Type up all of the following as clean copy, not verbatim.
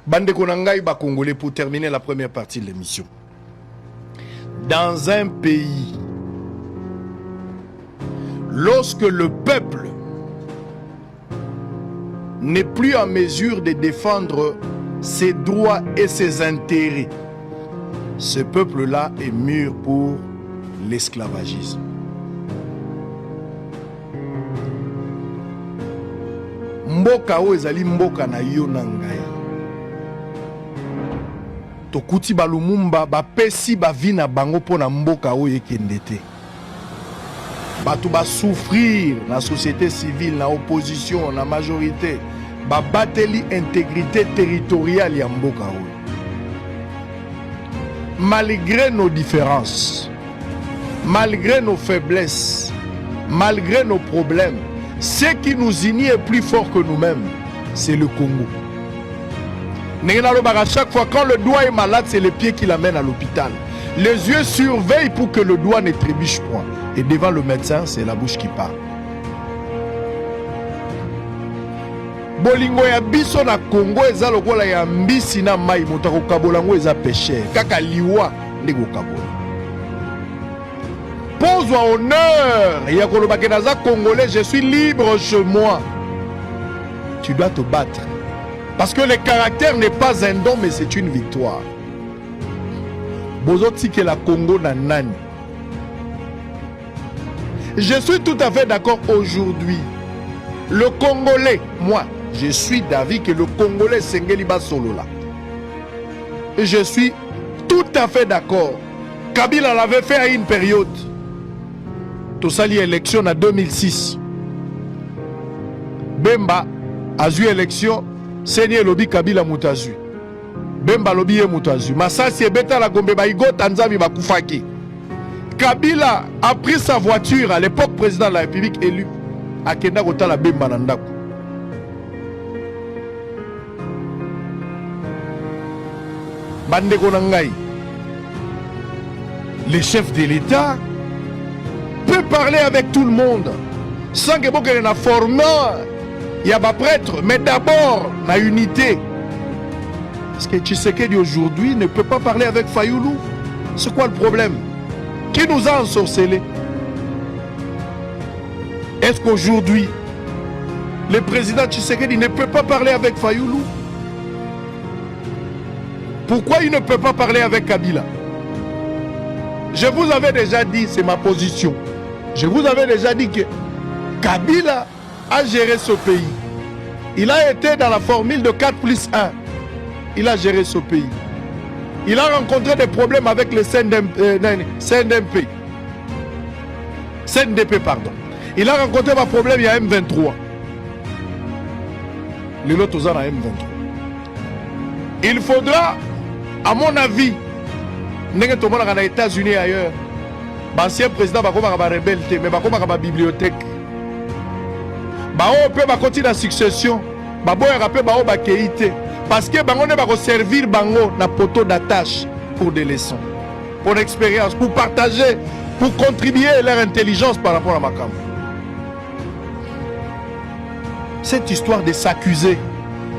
Bande Konangai ba Congolais, pour terminer la première partie de l'émission. Dans un pays, lorsque le peuple n'est plus en mesure de défendre ses droits et ses intérêts, ce peuple-là est mûr pour l'esclavagisme. Mboka o ezali mboka na yo na ngai. Tokuti balumumba bapesi bavi na bango po na mboka o ekende te. Bato ba souffrir na société civile, na opposition, na majorité, ba bateli intégrité territoriale ya mboka o. Malgré nos différences, malgré nos faiblesses, malgré nos problèmes, ce qui nous unit est plus fort que nous-mêmes, c'est le Congo. À chaque fois, quand le doigt est malade, c'est les pieds qui l'amènent à l'hôpital. Les yeux surveillent pour que le doigt ne trébuche point. Et devant le médecin, c'est la bouche qui parle. Bolingo ya biso na Congo eza lokola ya mbisi na mai moto kokabolango eza péché. Kaka liwa ndeko kabola. Pose-toi honneur. Ya koloba ke naza Congolais, je suis libre chez moi. Tu dois te battre. Parce que le caractère n'est pas un don, mais c'est une victoire. Bozoti ke la Congo na nani. Je suis tout à fait d'accord aujourd'hui. Le Congolais, moi, je suis d'avis que le Congolais Sengeliba Solola. Et je suis tout à fait d'accord. Kabila l'avait fait à une période. Tout ça lié élection en 2006. Bemba a eu élection. Seigneur Lobi Kabila Moutazu. Bemba Lobi Moutazu. Masasi et Beta la Gombe Baigo Tanzami Bakufaki. Kabila a pris sa voiture à l'époque président de la République élu. A Kenda Kotala Bemba Nandaku. Bande Konangai. Le chef de l'État peut parler avec tout le monde sans que beaucoup ait formé. Il y a des prêtres, mais d'abord la unité. Parce que Tshisekedi aujourd'hui ne peut pas parler avec Fayoulou. C'est quoi le problème? Qui nous a ensorcelés? Est-ce qu'aujourd'hui le président Tshisekedi ne peut pas parler avec Fayoulou? Pourquoi il ne peut pas parler avec Kabila? Je vous avais déjà dit, c'est ma position. Je vous avais déjà dit que Kabila a géré ce pays. Il a été dans la formule de 4+1. Il a géré ce pays. Il a rencontré des problèmes avec le CNDP. CNDP, pardon. Il a rencontré des problèmes, il y a M23. Les autres ont M23. Il faudra, à mon avis, dans les États-Unis et ailleurs, l'ancien président va avoir une rebelle, mais va avoir une bibliothèque. On peut continuer la succession. Parce que on va servir na poteau d'attache pour des leçons, pour l'expérience, pour partager, pour contribuer à leur intelligence par rapport à ma campagne. Cette histoire de s'accuser.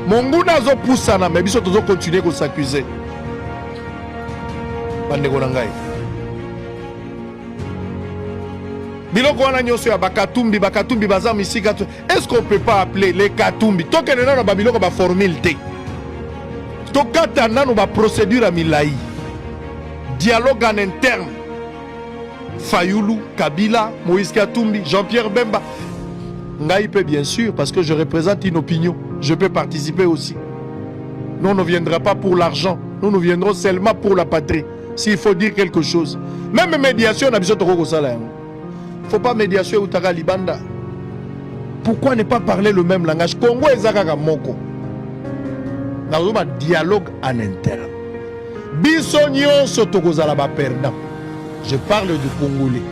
Mon goût n'a pas poussé, mais ils doivent continuer à s'accuser. Biloko wana nyoso ya bakatumbi baza misika. Est-ce qu'on peut pas appeler les katumbi? Toke nena na babiloko ba formule te. Tokata nanu ba procédure à milai. Dialogue en interne. Fayoulou, Kabila, Moïse Katumbi, Jean-Pierre Bemba. Ngaïpe bien sûr parce que je représente une opinion. Je peux participer aussi. Nous ne viendrons pas pour l'argent. Nous viendrons seulement pour la patrie. S'il faut dire quelque chose. Même médiation na biso toko sala. Il ne faut pas médiation ou taga libanda. Pourquoi ne pas parler le même langage? Congo ezaka moko. Dans un dialogue en interne. Bisonio sotokozala ba perdant. Je parle du Congolais.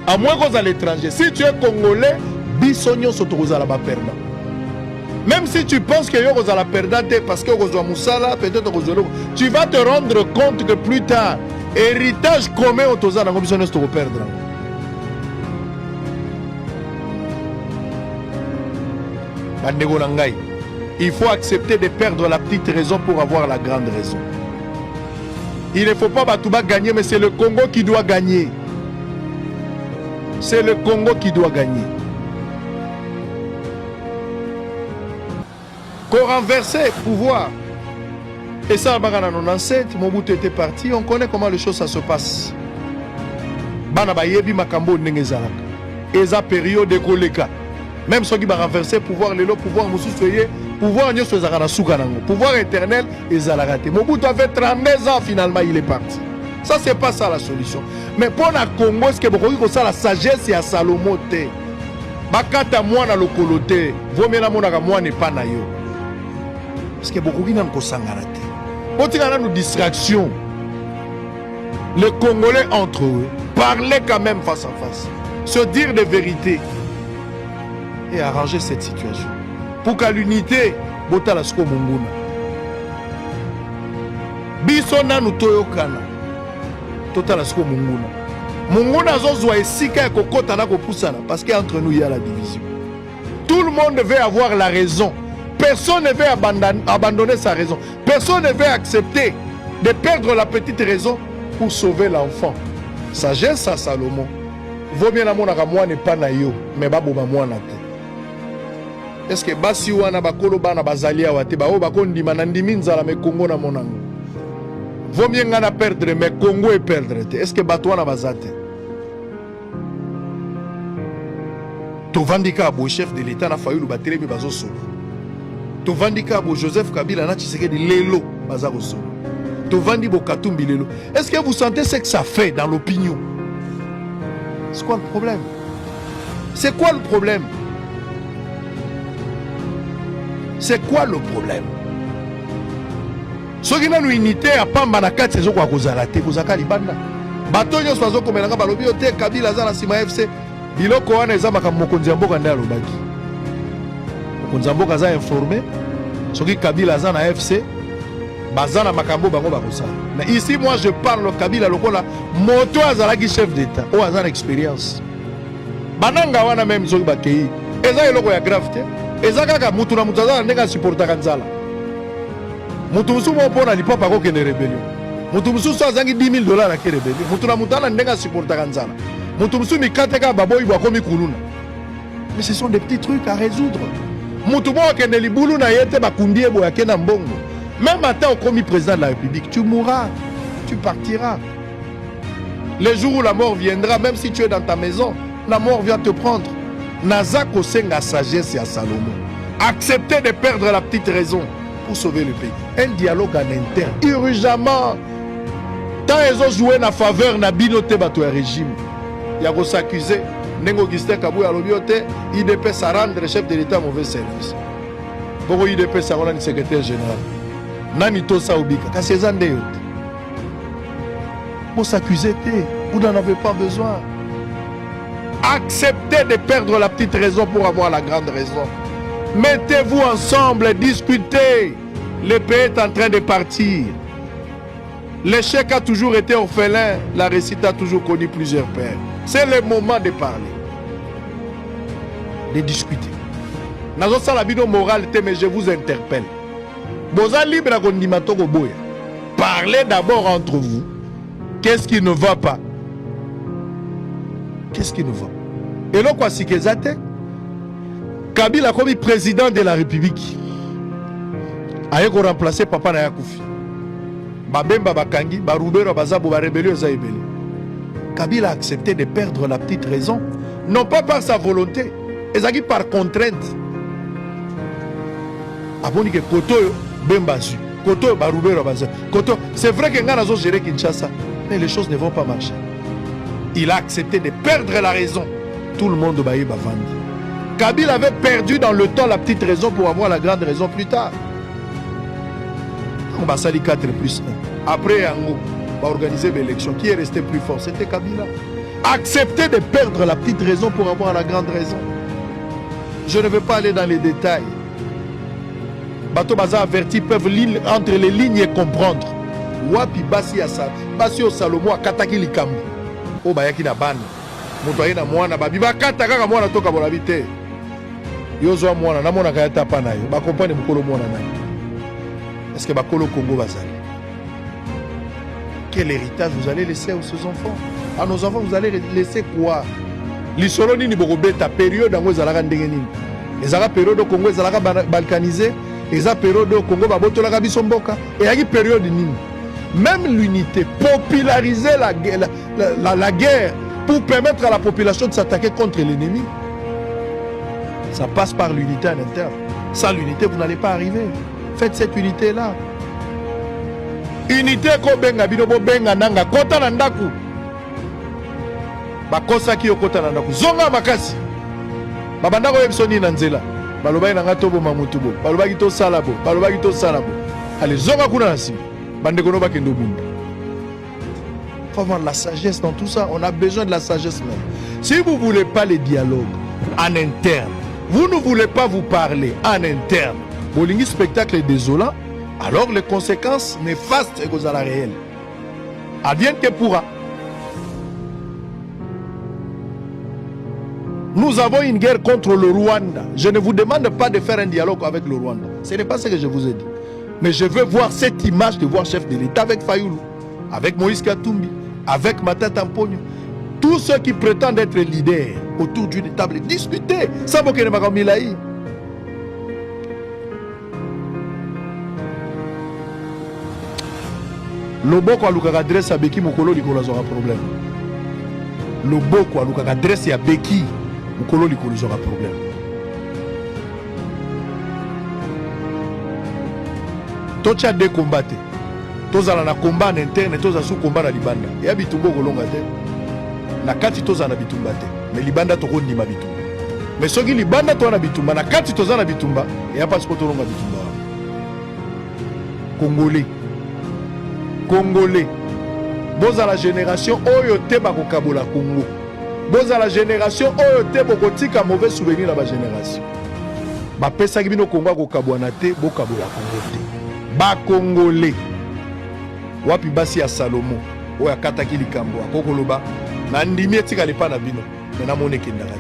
À moins qu'on à l'étranger. Si tu es Congolais, bisonio sotokozala ba perdant. Même si tu penses que tu la perdant parce que peut-être tu vas te rendre compte que plus tard, héritage commun au toza na bisonio to perdre. Bandego Nangai, Il faut accepter de perdre la petite raison pour avoir la grande raison. Il ne faut pas Batouba gagner, mais c'est le Congo qui doit gagner. C'est le Congo qui doit gagner. Qu'on renversait pouvoir. Et ça, en 97, Mobutu était parti. On connaît comment les choses ça se passe. Bana bayebi makambo ndengezalaka. Eza période écoleka. Même ceux qui va renverser pouvoir le pouvoir mususoye, pouvoir nyoso ezaka na suka nango. Pouvoir éternel ezalaka te. Mobutu a fait 32 ans finalement il est parti. Ça c'est pas ça la solution. Mais pour la Congo ce que beaucoup ko ça la sagesse ya Salomo te. Bakata mwana lokolo te. Vomela monaka mwana pa na yo. Parce que beaucoup qui n'ont pas sangana te. Otika na nous distraction. Les Congolais entre eux parler quand même face à face. Se dire des vérités. Et arranger cette situation. Pour qu'à l'unité, botala sko munguna. Bisona nous toyokana. Totala sko munguna. Munguna zozwa esika ya kokota na kopusana parce qu'entre nous il y a la division. Tout le monde veut avoir la raison. Personne ne veut abandonner sa raison. Personne ne veut accepter de perdre la petite raison pour sauver l'enfant. Sagesse à Salomon. Vaut bien l'amour à moi n'est pas naïo, mais babo ba moi nate. Est-ce que basi wana bakolo bana bazalia wate ba o bakondi manandimi nzala me Congo na monango. Vaut bien ngana perdre mais Congo et perdre. Est-ce que batwana bazate? Tovandika bo chef de l'État na fayu batelemi bazo solo. Tovandika bo Joseph Kabila na Tshisekedi lelo bazaro solo. Tovandi bo Katumbi lelo. Est-ce que vous sentez ce que ça fait dans l'opinion? C'est quoi le problème? C'est quoi le problème? C'est quoi le problème? Ce qui n'a une unité à Pambanaka, c'est ce qu'on a causé. Vous avez libanda. Batonyo soazo comme l'anga balobi ote Kabila za na sima FC. Biloko wana ezama ka mokonzi mboka nda lobaki. Mokonzi mboka za informé. Ce qui Kabila za na FC. Bazana makambo bango bakosala. Mais ici moi je parle Kabila lokola moto azalaki chef d'état. O azana expérience. Bananga wana même soki bakei. Eza eloko ya grave te. Eza kaka mutu na mutu azala ndenge supportaka nzala. Mutu musu mo pona lipapa ko kende rébellion. Mutu musu so azangi $10,000 na ke rébellion. Mutu na mutu ana ndenge supportaka nzala. Mutu musu mikateka baboyi bwa komi kuluna. Mais ce sont des petits trucs à résoudre. Mutu mo kende libulu na yete bakundi ebo ya kena mbongo. Même attends au commis président de la République, tu mourras, tu partiras. Le jour où la mort viendra, même si tu es dans ta maison, la mort vient te prendre. Nazako senga sagesse à Salomon. Accepter de perdre la petite raison pour sauver le pays. Un dialogue en interne, urgemment. Tant ils ont joué en faveur na binote bato ya régime. Il y a s'accuser. Nengo Augustin Kabou ya lobiote, IDP ça rendre chef de l'État mauvais service. Pour IDP ça rendre secrétaire général. Nani tosa ubika kasi ezande yote. Pour s'accuser, vous n'en avez pas besoin. Acceptez de perdre la petite raison pour avoir la grande raison. Mettez-vous ensemble, discutez. Le pays est en train de partir. L'échec a toujours été orphelin. La réussite a toujours connu plusieurs pères. C'est le moment de parler. De discuter. Nazo sala bino morale, mais je vous interpelle. Parlez d'abord entre vous. Qu'est-ce qui ne va pas? Qu'est-ce qui ne va? Et là, quoi, si Kabila comme président de la République a remplacé Papa na Yakoufi. Babemba Bakangi, Barubero Bazabo, Barébelio Zaïbeli. Kabila a accepté de perdre la petite raison, non pas par sa volonté, mais par contrainte. Aboni que Koto Bembazu. Koto Barubero Baza. Koto, c'est vrai que Ngana zo géré Kinshasa, mais les choses ne vont pas marcher. Il a accepté de perdre la raison. Tout le monde baïe bavandi. Kabila avait perdu dans le temps la petite raison pour avoir la grande raison plus tard. On va salir 4+1. Après, on va organiser l'élection. Qui est resté plus fort? C'était Kabila. Accepter de perdre la petite raison pour avoir la grande raison. Je ne veux pas aller dans les détails. Bato Baza averti peuvent lire entre les lignes et comprendre. Wapi basi asa, basi o Salomo akataki likambo. O bayaki na bana. Moto ayena mwana babi bakata kaka mwana toka bolabite. Yozwa mwana na mona kaya tapa na yo. Ba comprendre mukolo mwana na. Est-ce que bakolo Congo bazali? Quel héritage vous allez laisser aux enfants? À nos enfants, vous allez laisser quoi? L'isolo nini bokobeta période ngo ezalaka ndenge nini? Ezalaka période Congo ezalaka balkanisé, ezalaka période Congo babotolaka biso mboka, et yaki période nini? Même l'unité, populariser la guerre pour permettre à la population de s'attaquer contre l'ennemi. Ça passe par l'unité en interne. Sans l'unité, vous n'allez pas arriver. Faites cette unité-là. Unité ko benga bino bo benga nanga kota na ndaku. Bakosa ki okota na ndaku. Zonga makasi. Babanda ko yebisoni na nzela. Balobai na ngato bo mamutu bo. Balobaki to salabo. Balobaki to salabo. Allez, zonga kuna na sima. Bande kono ba kendo bunda. Faut avoir la sagesse dans tout ça. On a besoin de la sagesse même. Si vous ne voulez pas les dialogues en interne, vous ne voulez pas vous parler en interne, Bolingi spectacle est désolant, alors les conséquences néfastes et à la réelle. Advienne que pourra. Nous avons une guerre contre le Rwanda. Je ne vous demande pas de faire un dialogue avec le Rwanda. Ce n'est pas ce que je vous ai dit. Mais je veux voir cette image de voir chef de l'État avec Fayoulou, avec Moïse Katumbi, avec Matata Mponyo. Tous ceux qui prétendent être leaders autour d'une table, discuter. Ça va que ne m'a milaï. Loboko aluka adresse à Beki Mukolo likolo aura problème. Loboko aluka adresse à Beki Mukolo likolo aura problème. Tocha de combattre. Tozala na combat en interne, toza sous combat na libanda. Ya bitumbo kolonga te. Na kati toza na bitumba te. Mais libanda toko ndima bitumba. Mais soki libanda to na bitumba na kati toza na bitumba, ya pas ko tolonga bitumba. Congolais. Congolais. Boza la génération oyo te ba kokabola Congo. Boza la génération oyo te bokotika mauvais souvenir na ba génération. Ba pesa ki bino Congo kokabwana te, bokabola Congo te. Ba Congolais. Wapi basi ya Salomo oya kataki likambo akokoloba na ndimi etika lepa na bino na moneke ndakati.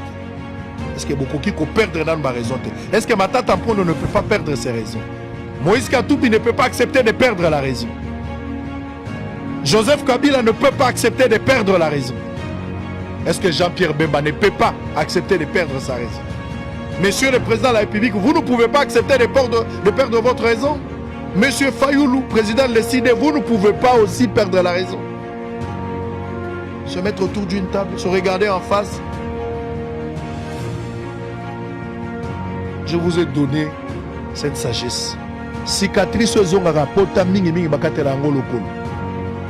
Est-ce que beaucoup qui perdre dans ma raison? Est-ce que Matata Mponyo ne peut pas perdre ses raisons? Moïse Katumbi ne peut pas accepter de perdre la raison. Joseph Kabila ne peut pas accepter de perdre la raison. Est-ce que Jean-Pierre Bemba ne peut pas accepter de perdre sa raison? Monsieur le Président de la République, vous ne pouvez pas accepter de perdre votre raison? Monsieur Fayoulou, président de l'ECD, vous ne pouvez pas aussi perdre la raison. Se mettre autour d'une table, se regarder en face. Je vous ai donné cette sagesse. Cicatrice zonga pota mingi mingi bakatela ngolo kolo.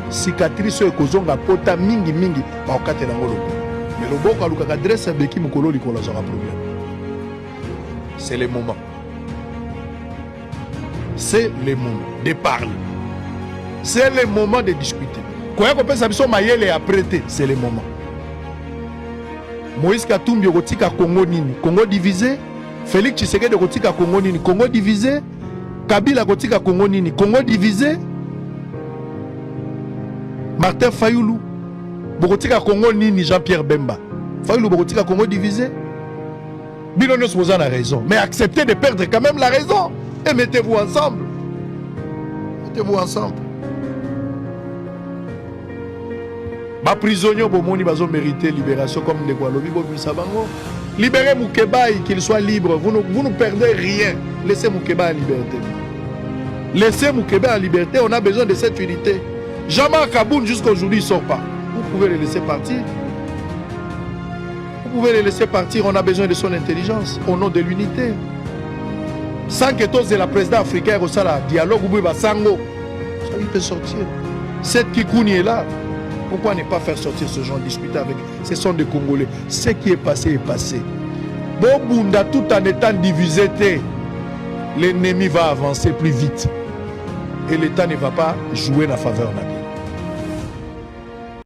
Cicatrice kozonga pota mingi mingi bakatela ngolo kolo. Mais le boko aluka adresse beki mukolo likolo zora problème. C'est le moment. C'est le moment de parler. C'est le moment de discuter. Quand c'est le moment. Moïse Katumbi Rotika Congo Nini, Congo divisé. Félix Tshisekedi Rotika Congo Nini, Congo divisé. Kabila Rotika Congo Nini, Congo divisé. Martin Fayoulou Rotika Congo Nini, Jean-Pierre Bemba. Fayoulou Rotika Congo divisé. Bilonos vous en a raison. Mais acceptez de perdre quand même la raison. Et mettez-vous ensemble. Mettez-vous ensemble. Les prisonniers ont mérité libération comme des Gualobi. Libérez Moukébaï, qu'il soit libre. Vous ne perdez rien. Laissez Moukébaï en liberté. Laissez Moukébaï en liberté. On a besoin de cette unité. Jean-Marc Kaboun jusqu'à aujourd'hui ne sort pas. Vous pouvez le laisser partir. Vous pouvez le laisser partir. On a besoin de son intelligence au nom de l'unité. Sans que tous la présidente africaine au dialogue ou sango, ça lui peut sortir. Cette Kikouni est là. Pourquoi ne pas faire sortir ce genre, discuter avec? Ce sont des Congolais. Ce qui est passé est passé. Bobunda, tout en étant divisé, l'ennemi va avancer plus vite. Et l'État ne va pas jouer la faveur.